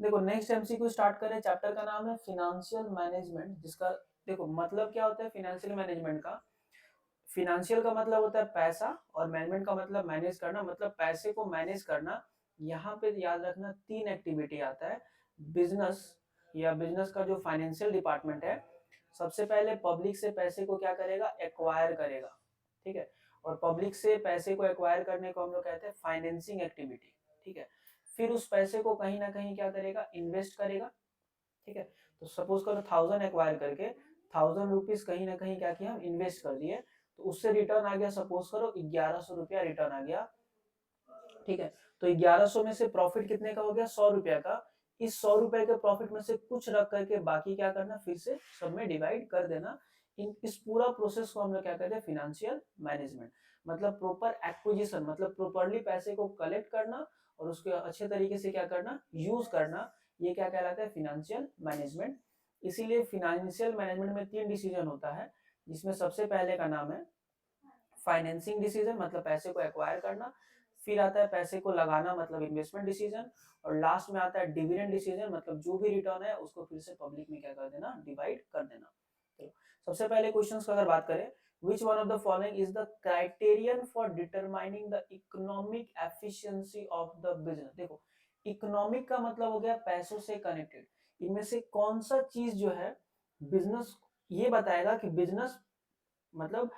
देखो next MCQ start करें। Chapter का नाम है फिनेंशियल मैनेजमेंट, जिसका देखो मतलब क्या होता है फिनेंशियल मैनेजमेंट का। फिनेंशियल का मतलब होता है पैसा और मैनेजमेंट का मतलब मैनेज करना, मतलब पैसे को मैनेज करना। यहाँ पे याद रखना तीन एक्टिविटी आता है। बिजनेस या बिजनेस का जो फाइनेंशियल डिपार्टमेंट है, सबसे पहले पब्लिक से पैसे को क्या करेगा, एक्वायर करेगा, ठीक है। और पब्लिक से पैसे को एक्वायर करने को हम लोग कहते हैं फाइनेंसिंग एक्टिविटी, ठीक है। फिर उस पैसे को कहीं ना कहीं क्या करेगा, इन्वेस्ट करेगा, ठीक है। तो सपोज करो 1000 एक्वायर करके 1000 रुपीज कहीं ना कहीं क्या किया, हम इन्वेस्ट कर दिए, तो उससे रिटर्न आ गया, सपोज करो 1100 रुपया रिटर्न आ गया, ठीक है। तो 1100 में से प्रॉफिट कितने का हो गया, 100 रुपया का। इस 100 रुपए के प्रॉफिट में से कुछ रख करके बाकी क्या करना, फिर से सब में डिवाइड कर देना। इस पूरा प्रोसेस को हम लोग क्या कहते हैं, फिनेंशियल मैनेजमेंट। मतलब प्रॉपर एक्विजिशन, मतलब प्रॉपरली पैसे को कलेक्ट करना और उसके अच्छे तरीके से क्या करना, यूज करना, ये क्या कहलाता है, फिनेंशियल मैनेजमेंट। इसीलिए फिनेंशियल मैनेजमेंट में 3 डिसीजन होता है, जिसमें सबसे पहले का नाम है फाइनेंसिंग डिसीजन, मतलब पैसे को एक्वायर करना। फिर आता है पैसे को लगाना, मतलब इन्वेस्टमेंट डिसीजन। और लास्ट में आता है डिविडेंड डिसीजन, मतलब जो भी रिटर्न है उसको फिर से पब्लिक में क्या कर देना, डिवाइड कर देना। तो सबसे पहले क्वेश्चंस का अगर बात करें, which one of the following is the criterion for determining the economic efficiency of the business। देखो इकोनॉमिक का मतलब हो गया पैसों से कनेक्टेड। इनमें से कौन सा चीज जो है बिजनेस, ये बताएगा कि बिजनेस मतलब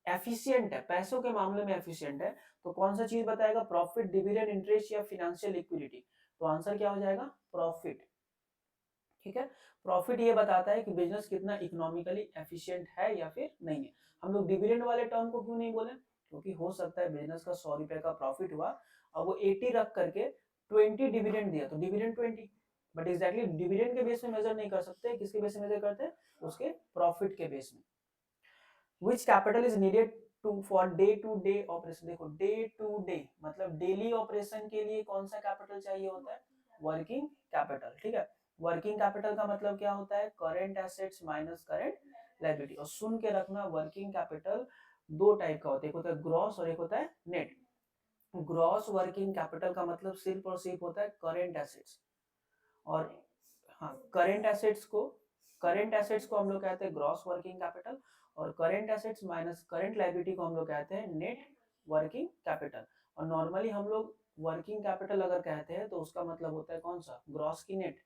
एफिशिएंट है, पैसों के मामले में एफिशिएंट है। तो कौन सा चीज बताएगा, प्रॉफिट, डिविडेंड, इंटरेस्ट या फाइनेंशियल लिक्विडिटी। तो आंसर क्या हो जाएगा, प्रॉफिट, ठीक है। प्रॉफिट ये बताता है कि बिजनेस कितना इकोनॉमिकली एफिशिएंट है या फिर नहीं है। हम लोग डिविडेंड वाले टर्म को क्यों नहीं बोले, क्योंकि हो सकता है बिजनेस का 100 रुपए का प्रॉफिट हुआ और वो 80 रख करके 20 डिविडेंड दिया, तो डिविडेंड 20। बट एग्जैक्टली डिविडेंड के बेस में मेजर नहीं कर सकते, किसके बेस में मेजर करते हैं, उसके प्रॉफिट के बेस में। which capital is needed to for day to day operation। देखो डे टू डे मतलब डेली ऑपरेशन के लिए कौन सा कैपिटल चाहिए होता है, वर्किंग कैपिटल, ठीक है। वर्किंग कैपिटल का मतलब क्या होता है, current assets minus current liability. और सुन के रखना, वर्किंग कैपिटल दो टाइप का होता है, एक होता है ग्रॉस और एक होता है नेट। ग्रॉस वर्किंग कैपिटल का मतलब सिर्फ और सिर्फ होता है करेंट एसेट्स। और हाँ, करेंट एसेट्स को हम लोग कहते हैं ग्रॉस वर्किंग कैपिटल, और current assets minus current liability को हम लोग कहते हैं नेट वर्किंग कैपिटल। और नॉर्मली हम लोग वर्किंग कैपिटल अगर कहते हैं तो उसका मतलब होता है कौन सा, ग्रॉस की net,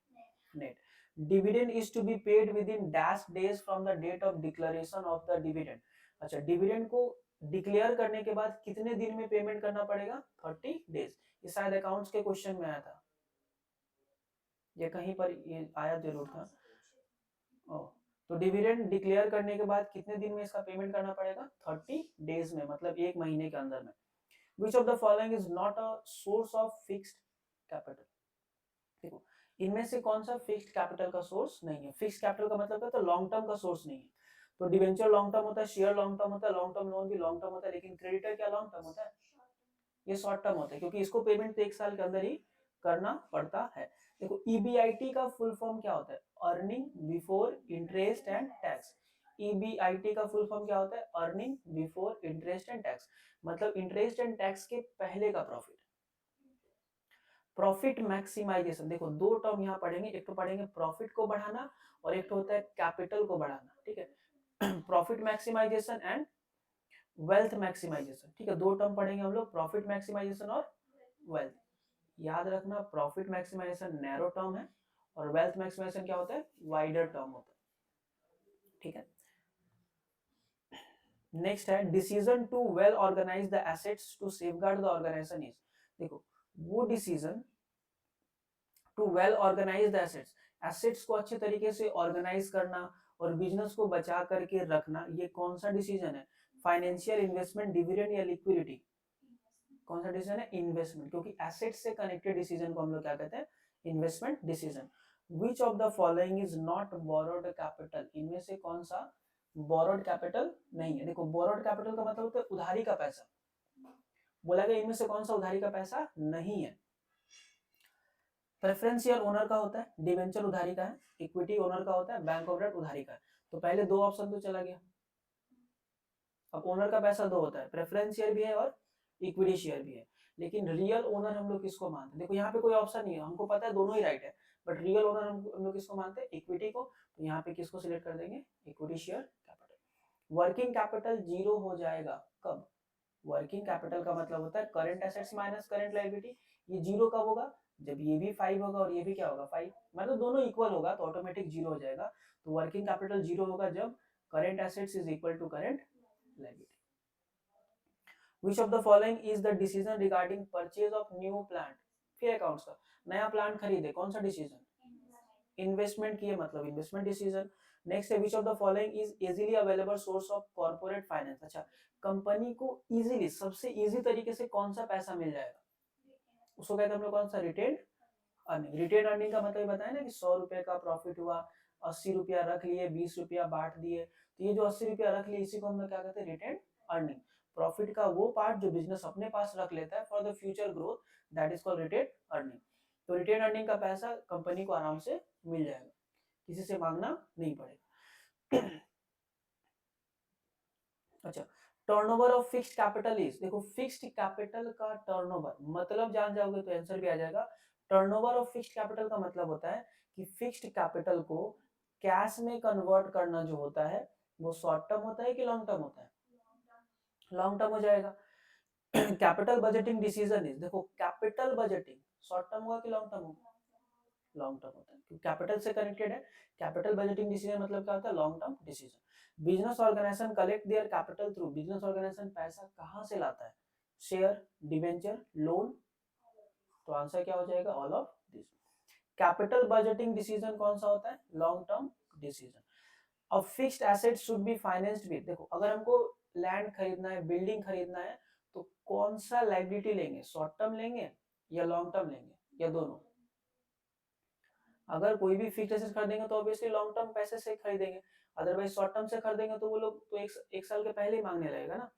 net. Dividend is to be paid within dash days from the date of declaration of the dividend. अच्छा, डिविडेंड को डिक्लेयर करने के बाद कितने दिन में पेमेंट करना पड़ेगा, 30 डेज। ये शायद अकाउंट्स के क्वेश्चन में आया था, ये कहीं पर ये आया जरूर था। ओ, तो डिविडेंड डिक्लेयर करने के बाद कितने दिन में इसका पेमेंट करना पड़ेगा, 30 डेज में, मतलब एक महीने के अंदर में। विच of the following is not a source of fixed capital. देखो इनमें से कौन सा फिक्स्ड कैपिटल का सोर्स नहीं है। फिक्स्ड कैपिटल का मतलब क्या होता है, लॉन्ग टर्म का सोर्स नहीं है। तो डिवेंचर लॉन्ग टर्म होता है, शेयर लॉन्ग टर्म होता है, लॉन्ग टर्म लोन भी लॉन्ग टर्म होता है, लेकिन क्रेडिटर क्या लॉन्ग टर्म होता है, ये शॉर्ट टर्म होता है, क्योंकि इसको पेमेंट तो एक साल के अंदर ही करना पड़ता है। देखो ईबीआईटी का फुल फॉर्म क्या होता है, earning before interest and tax. EBIT का फुल फॉर्म क्या होता है, earning before interest and tax, मतलब इंटरेस्ट एंड टैक्स के पहले का प्रॉफिट। प्रॉफिट मैक्सिमाइजेशन, देखो दो टर्म यहाँ पढ़ेंगे, एक तो पढ़ेंगे प्रॉफिट को बढ़ाना और एक तो होता है कैपिटल को बढ़ाना, ठीक है। Profit maximisation and wealth maximisation, ठीक है, दो टर्म पढ़ेंगे हम लोग, प्रॉफिट मैक्सिमाइजेशन और वेल्थ। याद रखना प्रॉफिट मैक्सिमाइजेशन नैरो टर्म है और वेल्थ मैक्सिमाइजेशन क्या होता है, वाइडर टर्म होता है, ठीक है। नेक्स्ट है decision to well organise the assets to safeguard the organisation is. देखो वो decision to well organise the assets, assets को अच्छे तरीके से ऑर्गेनाइज करना और बिजनेस को बचा करके रखना, ये कौन सा डिसीजन है, फाइनेंशियल, इन्वेस्टमेंट, डिविडेंड या लिक्विडिटी। कौन सा डिसीजन है, इन्वेस्टमेंट, क्योंकि एसेट से कनेक्टेड डिसीजन को हम लोग क्या कहते हैं, investment decision. Which of the following is not borrowed capital, इनमें से कौन सा बोरोड कैपिटल नहीं है। देखो बोरोड कैपिटल का मतलब होता है उधारी का पैसा, बोला गया इनमें से कौन सा उधारी का पैसा नहीं है। प्रेफरेंस शेयर ओनर का होता है, डिवेंचर उधारी का है, इक्विटी ओनर का होता है, बैंक ऑफ डेट उधारी का है। तो पहले दो ऑप्शन तो चला गया। अब ओनर का पैसा दो होता है, प्रेफरेंस शेयर भी है और इक्विटी शेयर भी है, लेकिन रियल ओनर हम लोग किसको मानते हैं। देखो यहाँ पे कोई ऑप्शन नहीं है, हमको पता है दोनों ही राइट है, बट रियल ओनर हम लोग किसको मानते हैं, इक्विटी को, तो यहाँ पे किसको सिलेक्ट कर देंगे, equity share capital. Working capital zero हो जाएगा कब, वर्किंग कैपिटल का मतलब होता है current assets minus current liability, ये जीरो कब होगा, जब ये भी 5 होगा और ये भी क्या होगा 5, मतलब दोनों इक्वल होगा तो ऑटोमेटिक जीरो हो जाएगा। तो वर्किंग कैपिटल जीरो होगा जब current assets is equal to current liability. Which of the following is the decision regarding purchase of new plant, फिर अकाउंट्स का, नया प्लांट खरीदे, कौन सा डिसीजन, इन्वेस्टमेंट किए मतलब इन्वेस्टमेंट डिसीजन। नेक्स्ट है which of the following is easily available source of corporate finance, अच्छा कंपनी को इजीली सबसे इजी तरीके से कौन सा पैसा मिल जाएगा, उसको कहते हैं हम लोग कौन सा, रिटेन अर्निंग। रिटेन अर्निंग का मतलब बताया ना कि 100 रुपए का प्रॉफिट हुआ, 80 रुपया रख लिए, 20 रुपया बांट दिए, तो ये जो 80 रुपया रख लिए इसी को हम लोग क्या कहते हैं, रिटेन अर्निंग। प्रॉफिट का वो पार्ट जो बिजनेस अपने पास रख लेता है for the future growth, that is called retain earning. तो रिटेन अर्निंग का पैसा कंपनी को आराम से मिल जाएगा, किसी से मांगना नहीं पड़ेगा। अच्छा, turnover of fixed capital is, देखो फिक्स्ड कैपिटल का टर्नओवर मतलब जान जाओगे तो आंसर भी आ जाएगा। टर्नओवर ऑफ फिक्स्ड कैपिटल का मतलब होता है कि फिक्स्ड कैपिटल को कैश में कन्वर्ट करना जो होता है वो शॉर्ट टर्म होता है कि लॉन्ग टर्म होता है, लॉन्ग टर्म हो जाएगा। कैपिटल बजटिंग डिसीजन इज, देखो कैपिटल बजटिंग शॉर्ट टर्म होगा कि लॉन्ग टर्म होगा, लॉन्ग टर्म होता है क्योंकि कैपिटल से कनेक्टेड है। कैपिटल बजटिंग डिसीजन मतलब क्या होता है, long term decision. Business organisation collect their capital through, business organisation पैसा कहां से लाता है, शेयर, डिबेंचर, लोन, तो आंसर क्या हो जाएगा, all of this. Capital budgeting decision कौन सा होता है, लॉन्ग टर्म डिसीजन। अब fixed asset should be financed with, देखो अगर हमको लैंड खरीदना है, बिल्डिंग खरीदना है, तो कौन सा लायबिलिटी लेंगे, शॉर्ट टर्म लेंगे या लॉन्ग टर्म लेंगे या दोनों। अगर कोई भी फिक्स्ड एसेट खरीदेंगे तो ऑब्वियसली लॉन्ग टर्म पैसे से खरीदेंगे, अदरवाइज शॉर्ट टर्म से खरीदेंगे तो वो लोग तो एक साल के पहले ही मांगने लगेगा ना।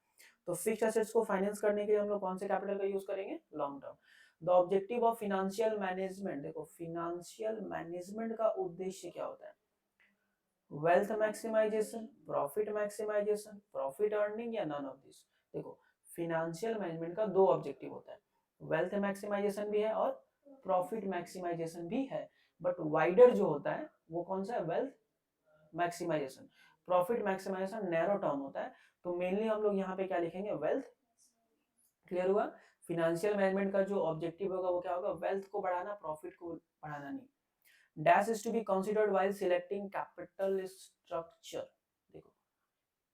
तो फिक्स्ड एसेट्स को फाइनेंस करने के लिए हम लोग कौन से कैपिटल का यूज करेंगे, long term. The objective of financial management, देखो फिनेंशियल मैनेजमेंट का उद्देश्य क्या होता है, wealth maximisation, profit maximisation, profit earning या नन ऑफ दिस। देखो फिनेंशियल मैनेजमेंट का दो ऑब्जेक्टिव होता है, वेल्थ मैक्सिमाइजेशन भी है और प्रॉफिट मैक्सिमाइजेशन भी है, बट वाइडर जो होता है वो कौन सा है, wealth maximisation. Profit maximisation narrow term होता है, तो मेनली हम लोग यहाँ पे क्या लिखेंगे, वेल्थ। क्लियर हुआ, फिनेंशियल मैनेजमेंट का जो ऑब्जेक्टिव होगा वो क्या होगा, वेल्थ को बढ़ाना, प्रॉफिट को बढ़ाना नहीं। Dash is to be considered while selecting capital structure, देखो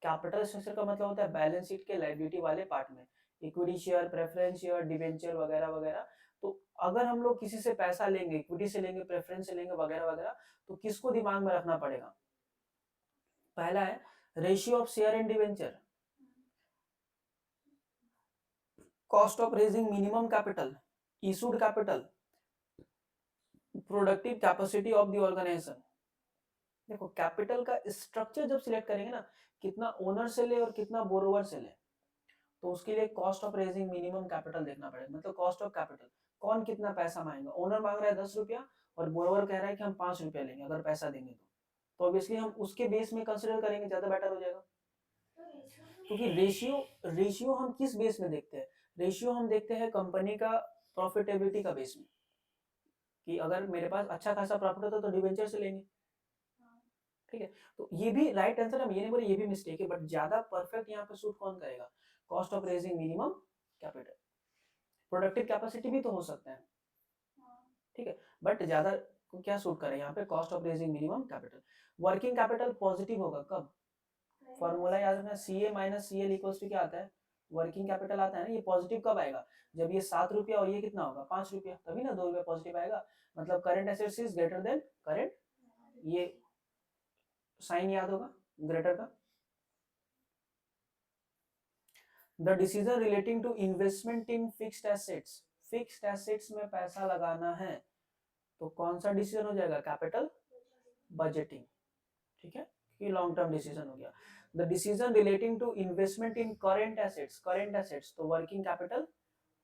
कैपिटल स्ट्रक्चर का मतलब होता है बैलेंस शीट के लायबिलिटी वाले पार्ट में, equity share, preference share, debenture वगैरह वगैरह। तो अगर हम लोग किसी से पैसा लेंगे, इक्विटी से लेंगे, प्रेफरेंस से लेंगे वगैरह वगैरह, तो किसको दिमाग में रखना पड़ेगा, पहला है ratio of share in debenture, cost of raising minimum capital, issued capital, productive capacity of the organisation. देखो कैपिटल का स्ट्रक्चर जब सिलेक्ट करेंगे ना, कितना ओनर से ले और कितना बोरोवर से ले, तो उसके लिए cost of raising minimum capital देखना पड़ेगा, मतलब कॉस्ट ऑफ कैपिटल, कौन कितना पैसा मांगेगा। ओनर मांग रहा है 10 रुपया और बोरोवर कह रहा है कि हम 5 रुपया लेंगे अगर पैसा देंगे तो ऑब्वियसली हम उसके बेस में कंसिडर करेंगे, ज्यादा बेटर हो जाएगा। क्योंकि रेशियो हम किस बेस में देखते हैं, रेशियो हम देखते हैं कंपनी का प्रॉफिटेबिलिटी का बेस में, कि अगर मेरे पास अच्छा खासा प्रॉफिट होता तो डिवेंचर से लेंगे, ठीक है। तो ये भी राइट आंसर, हम ये नहीं बोले ये भी मिस्टेक है, बट ज्यादा परफेक्ट यहाँ पे सूट कौन करेगा, cost of raising minimum capital. Productive capacity भी तो हो सकता है, ठीक है, बट ज्यादा क्या सूट करे यहाँ पे, cost of raising minimum capital. Working capital positive होगा कब, फॉर्मूला याद रखना, CA minus CL equals to क्या आता है, वर्किंग कैपिटल आता है ना, ये पॉजिटिव कब आएगा, जब ये 7 रुपया और ये कितना होगा 5 रुपया, तभी ना 2 रुपया पॉजिटिव आएगा, मतलब current assets is greater than current, ये साइन याद होगा ग्रेटर का। The decision relating to investment in fixed assets, fixed assets में पैसा लगाना है तो कौन सा डिसीजन हो जाएगा, कैपिटल बजटिंग, ठीक है, ये लॉन्ग टर्म डिसीजन हो गया। The decision relating to investment in current assets तो वर्किंग कैपिटल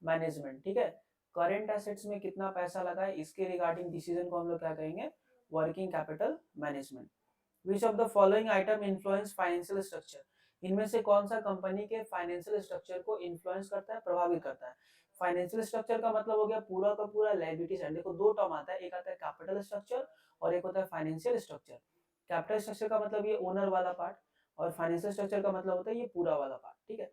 मैनेजमेंट, ठीक है, करेंट एसेट्स में कितना पैसा लगा है इसके रिगार्डिंग डिसीजन को हम लोग क्या कहेंगे, working capital management. Which of the following item influence financial structure, इनमें से कौन सा कंपनी के फाइनेंशियल स्ट्रक्चर को इन्फ्लुएंस करता है, प्रभावित करता है। फाइनेंशियल स्ट्रक्चर का मतलब हो गया पूरा का पूरा लायबिलिटी साइड। देखो दो टर्म आता है, एक आता है कैपिटल स्ट्रक्चर और एक होता है फाइनेंशियल स्ट्रक्चर। कैपिटल स्ट्रक्चर का मतलब ये ओनर वाला पार्ट और फाइनेंशियल स्ट्रक्चर का मतलब होता है ये पूरा वाला पार्ट, ठीक है।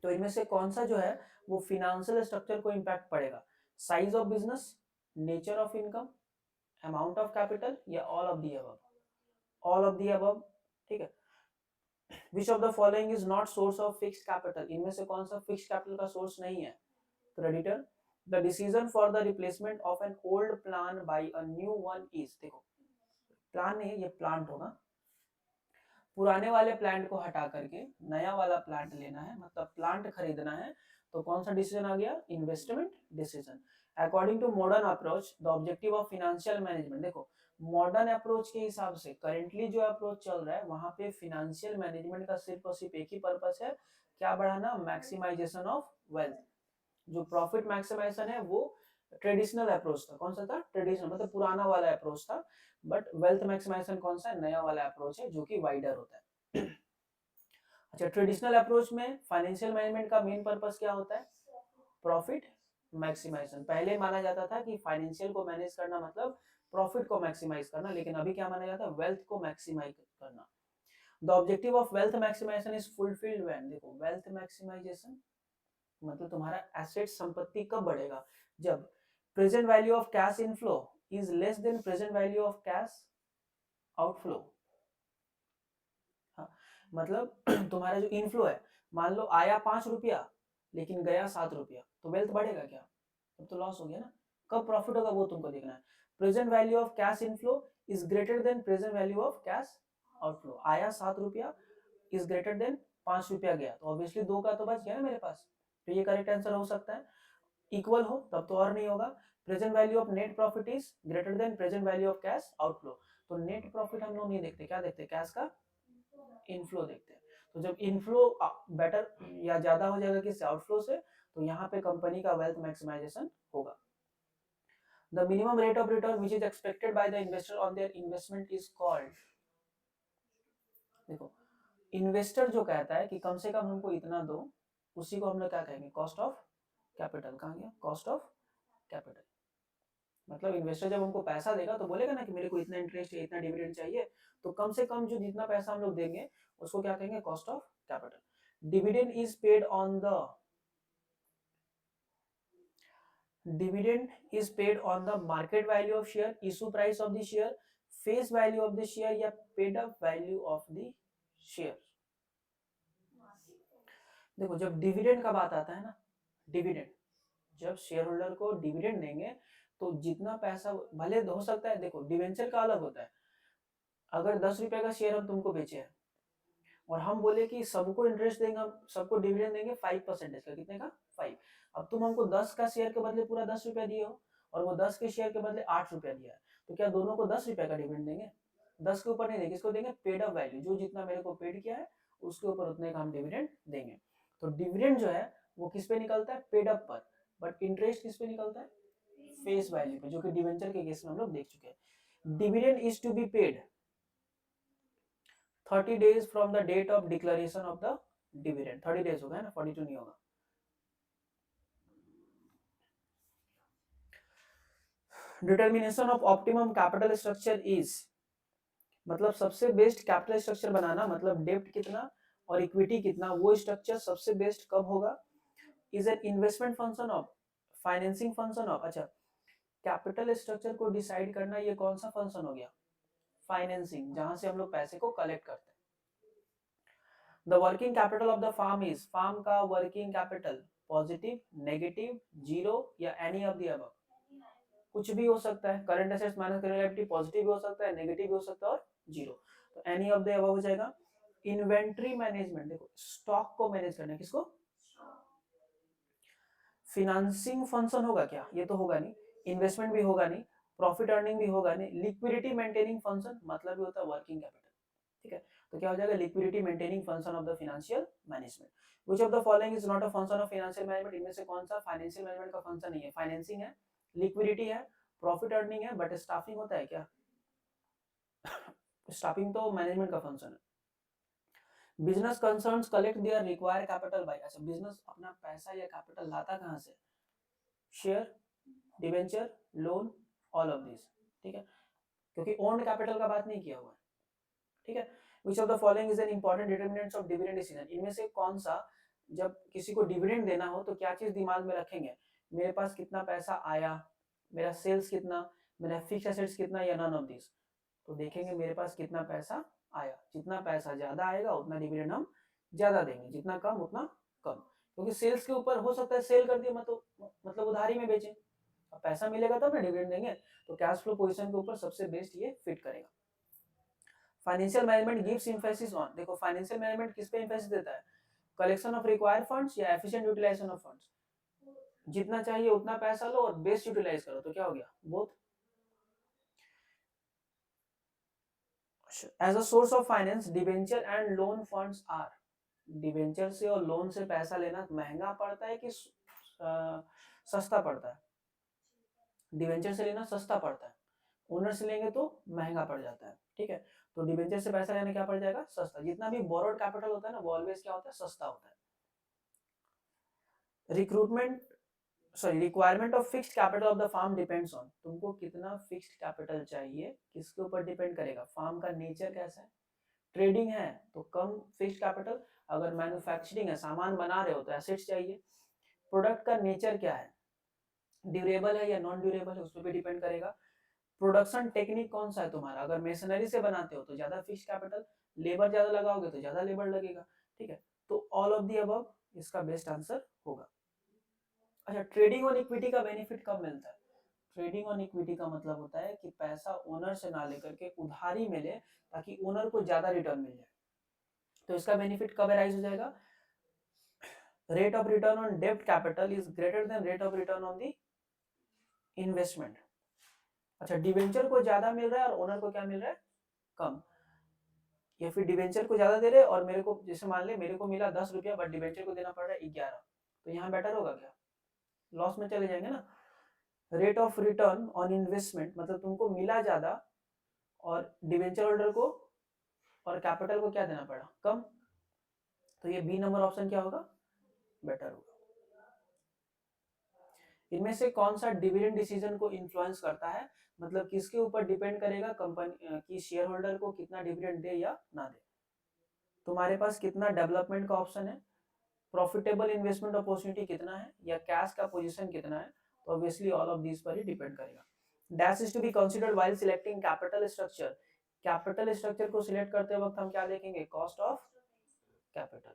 तो इनमें से कौन सा जो है वो फिनेंशियल स्ट्रक्चर को इम्पैक्ट पड़ेगा, size of business, nature of income, amount of capital या all of the above, all of the above, ठीक है। Which of the following is not source of fixed capital, इनमें से कौन सा फिक्स्ड कैपिटल का सोर्स नहीं है, creditor. The decision for the replacement of an old plan by a new one is, देखो प्लान नहीं ये प्लांट होगा, पुराने वाले प्लांट को हटा करके नया वाला प्लांट लेना है, मतलब प्लांट खरीदना है, तो कौन सा डिसीजन आ गया, investment decision. According to modern approach the objective of financial management, देखो मॉडर्न अप्रोच के हिसाब से करेंटली जो अप्रोच चल रहा है वहां पे फाइनेंशियल मैनेजमेंट का सिर्फ और सिर्फ एक ही पर्पस है, क्या बढ़ाना, मैक्सिमाइजेशन ऑफ वेल्थ। जो प्रॉफिट मैक्सिमाइजेशन है वो ट्रेडिशनल अप्रोच था, कौन सा था, ट्रेडिशनल मतलब पुराना वाला अप्रोच था। बट वेल्थ मैक्सिमाइजेशन कौन सा है, नया वाला अप्रोच है जो कि वाइडर होता है। अच्छा, ट्रेडिशनल अप्रोच में फाइनेंशियल मैनेजमेंट का मेन पर्पस क्या होता है, प्रॉफिट मैक्सिमाइजेशन। पहले माना जाता था कि फाइनेंशियल को मैनेज करना मतलब प्रॉफिट को मैक्सिमाइज करना, लेकिन अभी क्या माना जाता है, वेल्थ को मैक्सिमाइज करना। The objective of wealth maximisation is fulfilled when, देखो वेल्थ मैक्सिमाइजेशन मतलब तुम्हारा एसेट संपत्ति कब बढ़ेगा, जब present value of cash inflow is less than present value of cash outflow. हाँ, मतलब तुम्हारा जो इनफ्लो है, मान लो आया 5 रुपया लेकिन गया 7 रुपया, तो वेल्थ बढ़ेगा क्या, तब तो लॉस हो गया ना। कब प्रॉफिट होगा वो तुमको देखना है। Present value of cash inflow is greater then present value of cash outflow. आया 7 रुपया इज ग्रेटर देन 5 रुपया गया, तो ऑब्वियसली 2 का तो बच गया ना मेरे पास, तो ये करेक्ट आंसर हो सकता है। इक्वल हो तब तो और नहीं होगा। Present value of net profit is greater then present value of cash outflow, तो नेट प्रॉफिट हम लोग नहीं देखते, क्या देखते, कैश का इनफ्लो देखते हैं। तो जब इनफ्लो बेटर या ज्यादा हो जाएगा किससे, आउटफ्लो से, तो यहाँ पे कंपनी का वेल्थ मैक्सिमाइजेशन होगा। The minimum rate of return which is expected by the investor on their investment is called, देखो इन्वेस्टर जो कहता है कि कम से कम हमको इतना दो, उसी को हम लोग क्या कहेंगे, कॉस्ट ऑफ कैपिटल। कहाँ गया, कॉस्ट ऑफ कैपिटल। मतलब इन्वेस्टर जब हमको पैसा देगा तो बोलेगा ना कि मेरे को इतना इंटरेस्ट है, इतना डिविडेंड चाहिए, तो कम से कम जो जितना पैसा हम लोग देंगे उसको क्या कहेंगे, cost of capital. Dividend is paid on the, dividend is paid on the market value of share, issue price of the share, face value of the share या paid up value of the share। देखो जब dividend का बात आता है ना, dividend जब share holder को डिविडेंड देंगे तो जितना पैसा भले हो सकता है, देखो डिवेंचर का अलग होता है। अगर 10 रुपए का शेयर हम तुमको बेचे हैं और हम बोले कि सबको इंटरेस्ट देंगे, हम सबको डिविडेंड देंगे 5% का, कितने का, 5। अब तुम हमको 10 का शेयर के बदले पूरा 10 रुपया दिए हो और वो 10 के शेयर के बदले 8 रुपया दिया है, तो क्या दोनों को 10 रुपया का डिविडेंड देंगे, 10 के ऊपर नहीं देंगे, इसको देंगे पेड अप वैल्यू, जो जितना मेरे को पेड किया है उसके ऊपर उतने का हम डिविडेंड देंगे। तो डिविडेंड जो है वो किस पे निकलता है, पेड अप पर, बट इंटरेस्ट किस पे निकलता है, फेस वैल्यू पे, जो कि डिवेंचर के केस में हम लोग देख चुके हैं। Dividend is to be paid 30 days from the date of declaration of the dividend। 30 days होगा ना, 42 नहीं होगा। Determination of optimum capital structure is, मतलब सबसे बेस्ट कैपिटल स्ट्रक्चर बनाना, मतलब डेब्ट कितना और इक्विटी कितना, वो स्ट्रक्चर सबसे बेस्ट कब होगा, is an investment function of, financing function of. अच्छा, कैपिटल स्ट्रक्चर को डिसाइड करना ये कौन सा फंक्शन हो गया, फाइनेंसिंग, जहां से हम लोग पैसे को कलेक्ट करते हैं। The working capital of the firm is, firm का working capital positive, negative, zero या एनी ऑफ द अबव, कुछ भी हो सकता है। Current assets minus current liability positive भी हो सकता है, नेगेटिव भी हो सकता है और जीरो, तो एनी ऑफ द अबव हो जाएगा। इन्वेंट्री मैनेजमेंट, देखो स्टॉक को मैनेज करना, किसको, फिनेंसिंग फंक्शन होगा क्या, ये तो होगा नहीं, इन्वेस्टमेंट भी होगा नहीं, प्रॉफिट अर्निंग भी होगा नहीं, लिक्विडिटी मेंटेनिंग फंक्शन मतलब भी होता है वर्किंग कैपिटल, ठीक है। तो क्या हो जाएगा, liquidity maintaining function of the financial management. Which of the following is not a function of financial management, इनमें से कौन सा फाइनेंशियल मैनेजमेंट का फंक्शन नहीं है, फाइनेंसिंग है, लिक्विडिटी है, प्रॉफिट अर्निंग है, बट स्टाफिंग होता है क्या, स्टाफिंग तो मैनेजमेंट का फंक्शन है। Business concerns collect their required capital by, अच्छा बिजनेस अपना पैसा या कैपिटल लाता कहां से, share, debenture, loan, all of this, ठीक है, क्योंकि ओन्ड कैपिटल का बात नहीं किया हुआ है, ठीक है। Which of the following is an important determinants of dividend decision, इनमें से कौन सा, जब किसी को डिविडेंड देना हो तो क्या चीज दिमाग में रखेंगे, मेरे पास कितना पैसा आया, मेरा सेल्स कितना, मेरा फिक्स एसेट्स कितना, या नन ऑफ दिस। तो देखेंगे मेरे पास कितना पैसा आया, जितना पैसा ज्यादा आएगा उतना डिविडेंड हम ज्यादा देंगे, जितना कम उतना कम, क्योंकि सेल्स के ऊपर हो सकता है सेल कर दिया मतलब उधारी में बेचें, अब पैसा मिलेगा तब ना डिविडेंड देंगे, तो कैश फ्लो पोजीशन के ऊपर सबसे बेस्ट ये फिट करेगा। Financial management gives emphasis on, देखो फाइनेंशियल मैनेजमेंट किस पे एम्फेसिस देता है, कलेक्शन ऑफ रिक्वायर्ड फंड्स या एफिशिएंट यूटिलाइजेशन ऑफ फंड्स, जितना चाहिए उतना पैसा लो और बेस्ट यूटिलाइज करो, तो क्या हो गया both. As a source of finance debenture and loan funds are, debenture से और लोन से पैसा लेना महंगा पड़ता है कि सस्ता पड़ता है, डिबेंचर से लेना सस्ता पड़ता है, ओनर से लेंगे तो महंगा पड़ जाता है, ठीक है। तो डिबेंचर से पैसा लेना क्या पड़ जाएगा, सस्ता, जितना भी बोरोड कैपिटल होता है ना वो ऑलवेज क्या होता है, सस्ता होता है। Recruitment requirement of fixed capital of the firm depends on, तुमको कितना फिक्स्ड कैपिटल चाहिए किसके ऊपर डिपेंड करेगा, फार्म का नेचर कैसा है, ट्रेडिंग है तो कम फिक्स्ड कैपिटल, अगर मैन्युफैक्चरिंग है सामान बना रहे हो तो एसेट्स चाहिए, प्रोडक्ट का नेचर क्या है, ड्यूरेबल है या नॉन ड्यूरेबल है, उस पर भी डिपेंड करेगा, प्रोडक्शन टेक्निक कौन सा है तुम्हारा, अगर मेशनरी से बनाते हो तो ज्यादा फिक्स्ड कैपिटल, लेबर ज्यादा लगाओगे तो ज्यादा लेबर लगेगा, ठीक है। तो ऑल ऑफ दी अबव इसका बेस्ट आंसर होगा। अच्छा, ट्रेडिंग और इक्विटी का बेनिफिट कब मिलता है, ट्रेडिंग और इक्विटी का मतलब होता है कि पैसा ओनर से ना लेकर के उधारी में ले ताकि ओनर को ज्यादा रिटर्न मिल जाए, तो इसका बेनिफिट कब अराइज हो जाएगा, रेट ऑफ रिटर्न ऑन डेब्ट capital is greater then rate of return on the investment. अच्छा, डिवेंचर को ज्यादा मिल रहा है और ओनर को क्या मिल रहा है, कम, या फिर डिवेंचर को ज्यादा दे रहे और मेरे को, जैसे मान ले मेरे को मिला 10 रुपया बट डिवेंचर को देना पड़ रहा है 11, तो यहाँ बेटर होगा क्या, लॉस में चले जाएंगे ना। Rate of return on investment मतलब तुमको मिला ज्यादा और डिवेंचर होल्डर को और कैपिटल को क्या देना पड़ा, कम, तो ये बी नंबर ऑप्शन क्या होगा, बेटर होगा। इनमें से कौन सा डिविडेंड डिसीजन को इन्फ्लुएंस करता है, मतलब किसके ऊपर डिपेंड करेगा कंपनी की शेयर होल्डर को कितना डिविडेंड दे या ना दे, तुम्हारे पास कितना डेवलपमेंट का ऑप्शन है, प्रॉफिटेबल इन्वेस्टमेंट अपॉर्चुनिटी कितना है, या कैश का पोजीशन कितना है, तो ऑब्वियसली ऑल ऑफ दिस पर ही डिपेंड करेगा। Dash is to be considered while selecting capital structure, capital structure को सिलेक्ट करते वक्त हम क्या देखेंगे, कॉस्ट ऑफ कैपिटल।